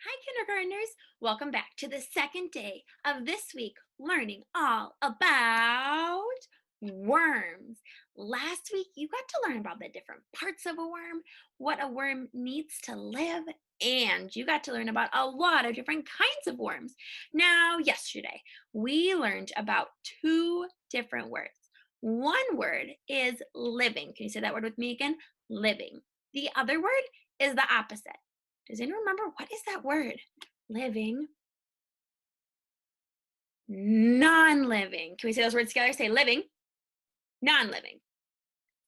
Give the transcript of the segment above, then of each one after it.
Hi, kindergartners. Welcome back to the second day of this week learning all about worms. Last week, you got to learn about the different parts of a worm, what a worm needs to live, and you got to learn about a lot of different kinds of worms. Now, yesterday, we learned about two different words. One word is living. Can you say that word with me again? Living. The other word is the opposite. Does anyone remember what is that word? Living, non-living. Can we say those words together? Say living, non-living.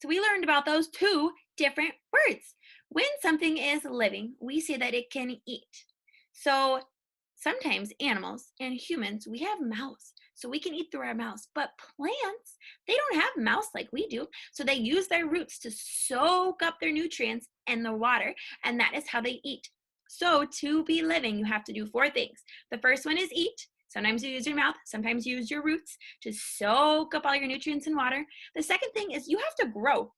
So we learned about those two different words. When something is living, we say that it can eat. So sometimes animals and humans, we have mouths. So we can eat through our mouths. But plants, they don't have mouths like we do. So they use their roots to soak up their nutrients and the water. And that is how they eat. So to be living, you have to do four things. The first one is eat. Sometimes you use your mouth, sometimes you use your roots to soak up all your nutrients and water. The second thing is you have to grow.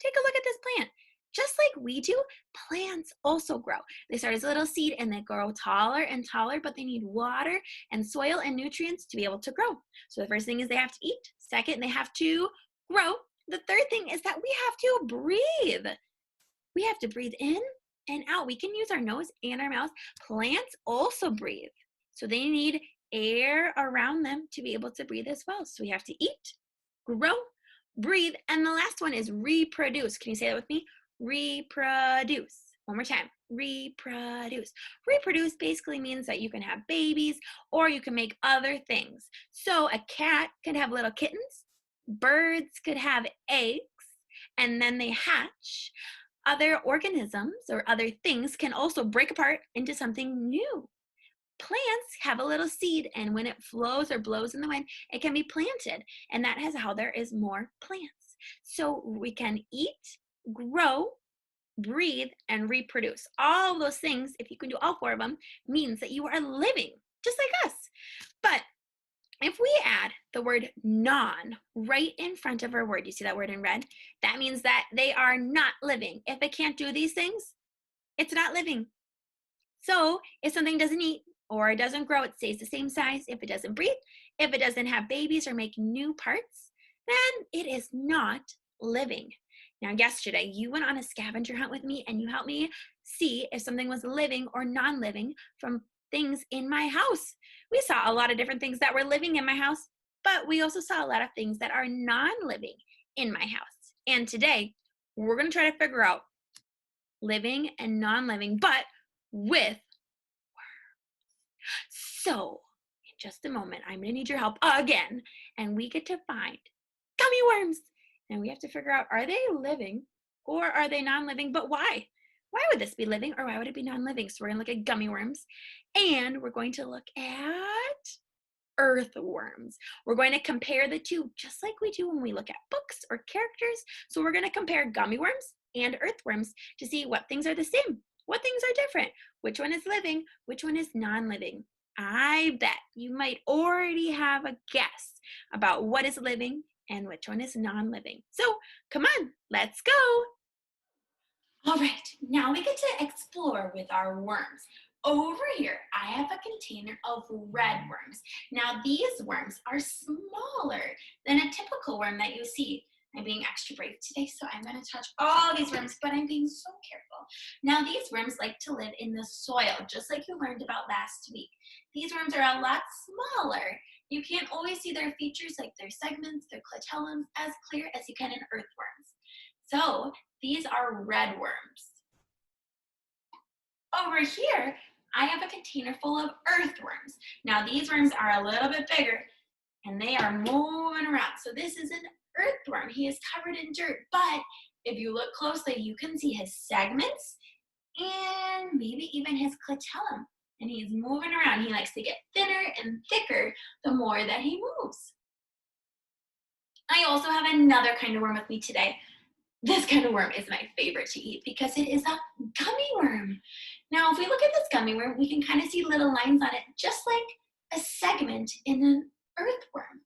Take a look at this plant. Just like we do, plants also grow. They start as a little seed and they grow taller and taller, but they need water and soil and nutrients to be able to grow. So the first thing is they have to eat. Second, they have to grow. The third thing is that we have to breathe. We have to breathe in and out. We can use our nose and our mouth. Plants also breathe. So they need air around them to be able to breathe as well. So we have to eat, grow, breathe, and the last one is reproduce. Can you say that with me? Reproduce. One more time. Reproduce. Reproduce basically means that you can have babies or you can make other things. So a cat could have little kittens, birds could have eggs, and then they hatch. Other organisms or other things can also break apart into something new. Plants have a little seed, and when it flows or blows in the wind, it can be planted, and that is how there is more plants. So we can eat, grow, breathe, and reproduce. All those things, if you can do all four of them, means that you are living, just like us. But if we add the word non right in front of our word, you see that word in red? That means that they are not living. If it can't do these things, it's not living. So if something doesn't eat or it doesn't grow, it stays the same size. If it doesn't breathe, if it doesn't have babies or make new parts, then it is not living. Now, yesterday, you went on a scavenger hunt with me and you helped me see if something was living or non-living from things in my house. We saw a lot of different things that were living in my house, but we also saw a lot of things that are non-living in my house. And today, we're going to try to figure out living and non-living, but with so, in just a moment, I'm gonna need your help again, and we get to find gummy worms. And we have to figure out, are they living or are they non-living, but why? Why would this be living or why would it be non-living? So we're gonna look at gummy worms and we're going to look at earthworms. We're going to compare the two just like we do when we look at books or characters. So we're gonna compare gummy worms and earthworms to see what things are the same, what things are different, which one is living, which one is non-living. I bet you might already have a guess about what is living and which one is non-living. So come on, let's go. All right, now we get to explore with our worms. Over here, I have a container of red worms. Now these worms are smaller than a typical worm that you see. I'm being extra brave today, so I'm gonna touch all these worms, but I'm being so careful. Now these worms like to live in the soil, just like you learned about last week. These worms are a lot smaller. You can't always see their features like their segments, their clitellums as clear as you can in earthworms. So these are red worms. Over here, I have a container full of earthworms. Now these worms are a little bit bigger and they are moving around. So this is an earthworm. He is covered in dirt, but if you look closely, you can see his segments and maybe even his clitellum. And he's moving around. He likes to get thinner and thicker the more that he moves. I also have another kind of worm with me today. This kind of worm is my favorite to eat because it is a gummy worm. Now, if we look at this gummy worm, we can kind of see little lines on it, just like a segment in an earthworm.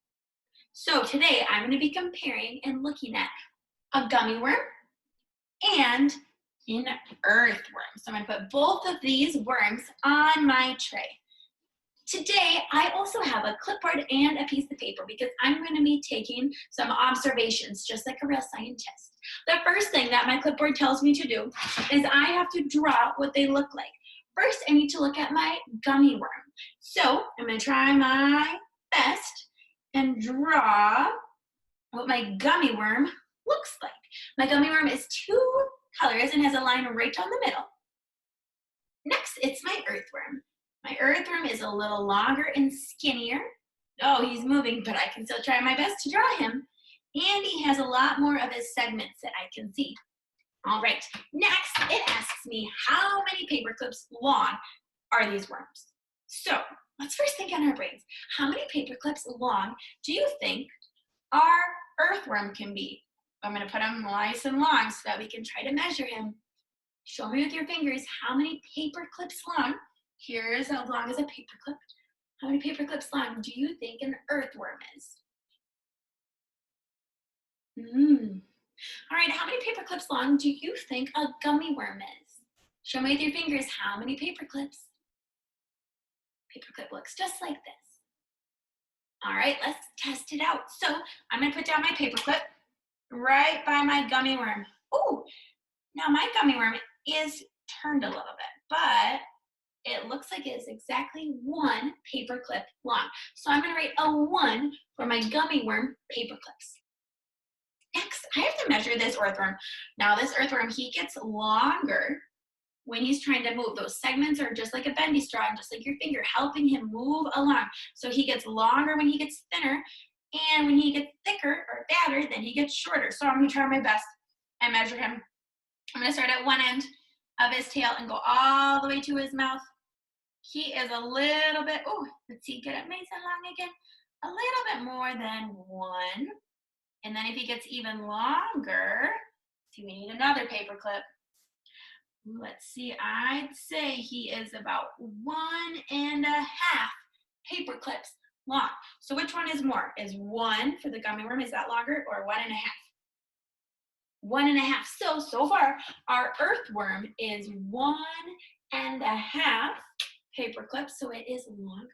So today, I'm going to be comparing and looking at a gummy worm and in earthworms. So I'm gonna put both of these worms on my tray. Today, I also have a clipboard and a piece of paper because I'm going to be taking some observations, just like a real scientist. The first thing that my clipboard tells me to do is I have to draw what they look like. First, I need to look at my gummy worm. So I'm going to try my best and draw what my gummy worm looks like. My gummy worm is 2 colors and has a line right down the middle. Next, it's my earthworm. My earthworm is a little longer and skinnier. Oh, he's moving, but I can still try my best to draw him. And he has a lot more of his segments that I can see. All right, next it asks me how many paper clips long are these worms? So let's first think on our brains. How many paper clips long do you think our earthworm can be? I'm gonna put him nice and long so that we can try to measure him. Show me with your fingers how many paper clips long. Here's as long as a paper clip. How many paper clips long do you think an earthworm is? All right, how many paper clips long do you think a gummy worm is? Show me with your fingers how many paper clips. Paper clip looks just like this. All right, let's test it out. So I'm gonna put down my paper clip right by my gummy worm. Oh, now my gummy worm is turned a little bit, but it looks like it's exactly 1 paper clip long. So I'm gonna write a 1 for my gummy worm paper clips. Next, I have to measure this earthworm. Now this earthworm, he gets longer when he's trying to move. Those segments are just like a bendy straw, and just like your finger, helping him move along. So he gets longer when he gets thinner, and when he gets thicker or fatter, then he gets shorter. So I'm gonna try my best and measure him. I'm gonna start at one end of his tail and go all the way to his mouth. He is a little bit, oh, let's see, get it nice and long again. A little bit more than 1. And then if he gets even longer, see, we need another paper clip. Let's see, I'd say he is about 1.5 paper clips long. So which one is more? Is 1 for the gummy worm, is that longer, or 1.5? 1.5. So far, our earthworm is 1.5 paper clips, so it is longer.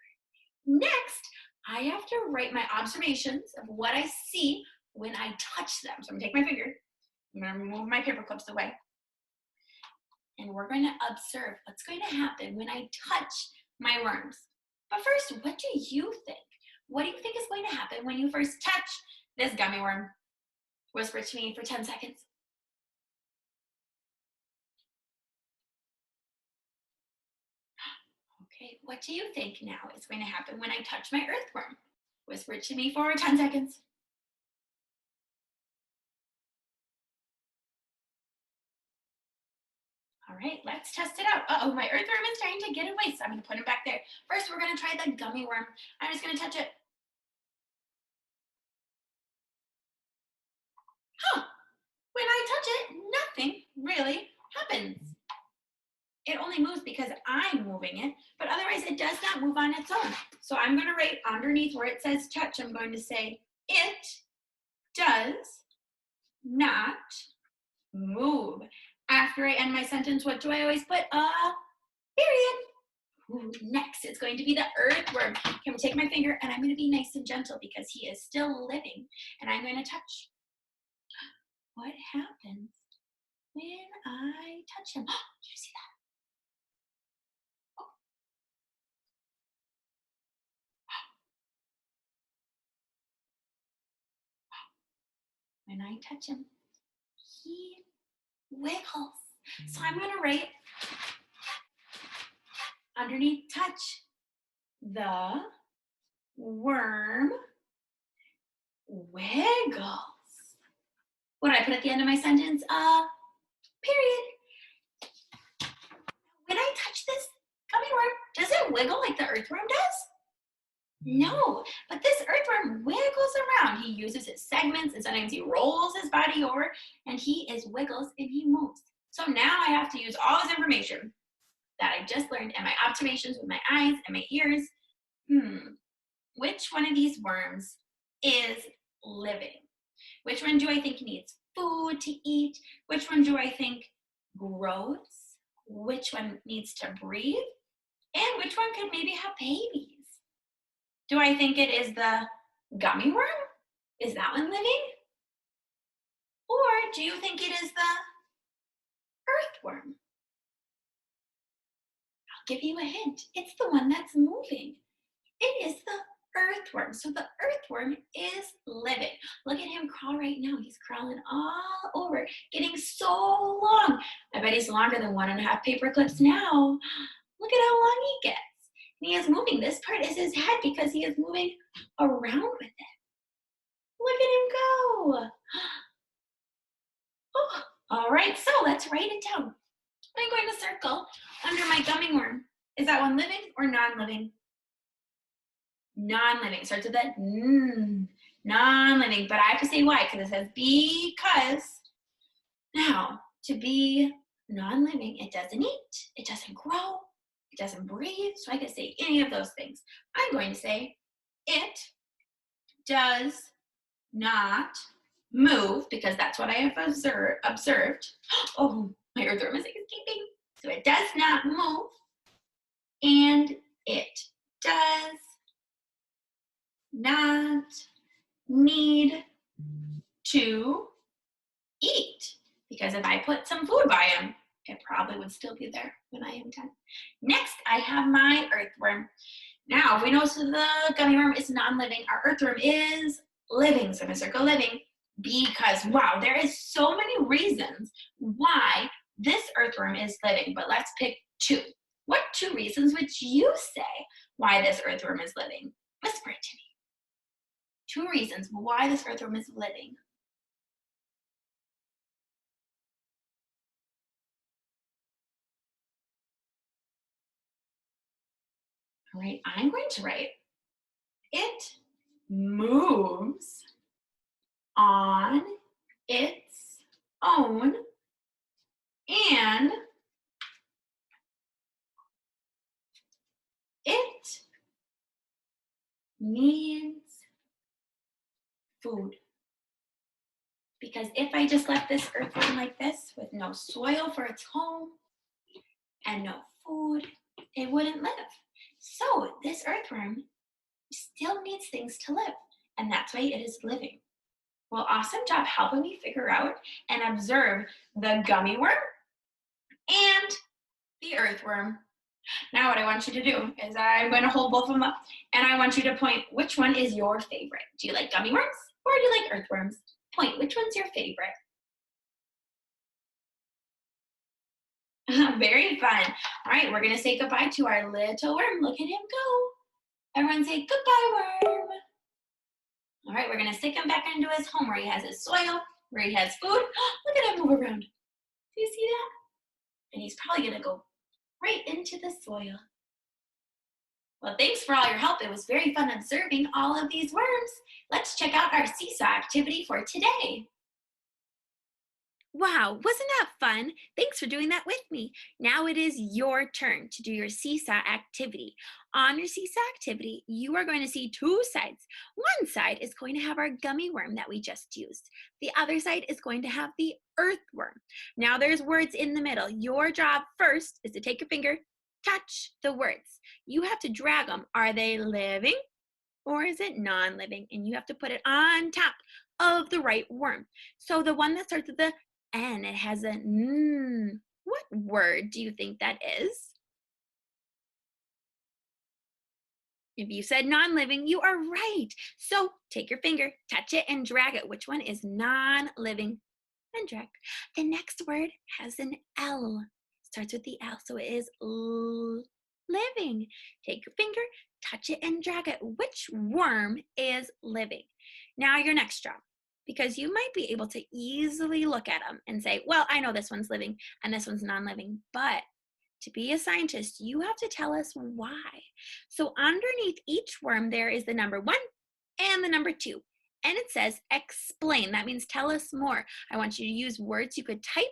Next, I have to write my observations of what I see when I touch them. So I'm gonna take my finger, I'm gonna move my paper clips away, and we're going to observe what's going to happen when I touch my worms. But first, what do you think? What do you think is going to happen when you first touch this gummy worm? Whisper to me for 10 seconds. Okay, what do you think now is going to happen when I touch my earthworm? Whisper to me for 10 seconds. All right, let's test it out. Uh-oh, my earthworm is trying to get away, so I'm gonna put him back there. First, we're gonna try the gummy worm. I'm just gonna touch it. Huh, when I touch it, nothing really happens. It only moves because I'm moving it, but otherwise it does not move on its own. So I'm gonna write underneath where it says touch, I'm going to say, it does not move. After I end my sentence, what do I always put? A period. Ooh, next, it's going to be the earthworm. Can we take my finger, and I'm going to be nice and gentle because he is still living, and I'm going to touch. What happens when I touch him? Did you see that? When I touch him, he wiggles. So I'm going to write underneath touch, the worm wiggles. What did I put at the end of my sentence? Period. When I touch this gummy worm, does it wiggle like the earthworm does? No, but this earthworm wiggles around. He uses his segments, and sometimes he rolls his body over, and he wiggles and he moves. So now I have to use all this information that I just learned and my observations with my eyes and my ears. Which one of these worms is living? Which one do I think needs food to eat? Which one do I think grows, which one needs to breathe, and which one could maybe have babies. Do I think it is the gummy worm? Is that one living? Or do you think it is the earthworm? I'll give you a hint. It's the one that's moving. It is the earthworm. So the earthworm is living. Look at him crawl right now. He's crawling all over, getting so long. I bet he's longer than 1.5 paper clips now. Look at how long he gets. And he is moving. This part is his head because he is moving around with it. Look at him go. Oh, all right, so let's write it down. I'm going to circle under my gummy worm. Is that one living or non-living? Non-living. Starts with that non-living, but I have to say why, because it says because. Now, to be non-living, it doesn't eat, it doesn't grow, it doesn't breathe, so I can say any of those things. I'm going to say it does not move, because that's what I have observed. Oh, my earthworm is escaping. So it does not move, and it does not need to eat, because if I put some food by him, it probably would still be there when I am done. Next, I have my earthworm. Now, we know so the gummy worm is non-living. Our earthworm is living, so I'm gonna circle living, because, wow, there is so many reasons why this earthworm is living, but let's pick 2. What 2 reasons would you say why this earthworm is living? Whisper it to me. 2 reasons why this earthworm is living. All right, I'm going to write, it moves on its own, and it needs food. Because if I just left this earthworm like this with no soil for its home and no food, it wouldn't live. So this earthworm still needs things to live, and that's why it is living. Well, awesome job helping me figure out and observe the gummy worm and the earthworm. Now what I want you to do is I'm going to hold both of them up, and I want you to point which one is your favorite. Do you like gummy worms or do you like earthworms? Point, which one's your favorite? Very fun. All right, we're going to say goodbye to our little worm. Look at him go. Everyone say goodbye, worm. All right, we're going to stick him back into his home where he has his soil, where he has food. Look at him move around. Do you see that? And he's probably going to go right into the soil. Well, thanks for all your help. It was very fun observing all of these worms. Let's check out our seesaw activity for today. Wow, wasn't that fun? Thanks for doing that with me. Now it is your turn to do your seesaw activity. On your seesaw activity, you are going to see 2 sides. One side is going to have our gummy worm that we just used. The other side is going to have the earthworm. Now there's words in the middle. Your job first is to take your finger, touch the words. You have to drag them. Are they living or is it non-living? And you have to put it on top of the right worm. So the one that starts with the N, it has a N. What word do you think that is? If you said non-living, you are right. So take your finger, touch it, and drag it. Which one is non-living? And drag. The next word has an L. Starts with the L, so it is living. Take your finger, touch it, and drag it. Which worm is living? Now your next job, because you might be able to easily look at them and say, well, I know this one's living and this one's non-living, but to be a scientist, you have to tell us why. So underneath each worm, there is the number 1 and the number 2. And it says explain. That means tell us more. I want you to use words. You could type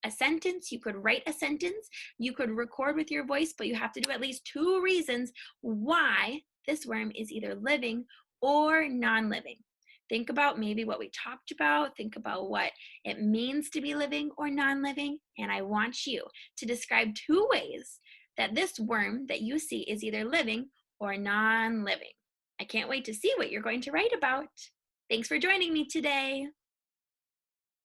a sentence. You could write a sentence. You could record with your voice, but you have to do at least 2 reasons why this worm is either living or non-living. Think about maybe what we talked about. Think about what it means to be living or non living. And I want you to describe two ways that this worm that you see is either living or non living. I can't wait to see what you're going to write about. Thanks for joining me today.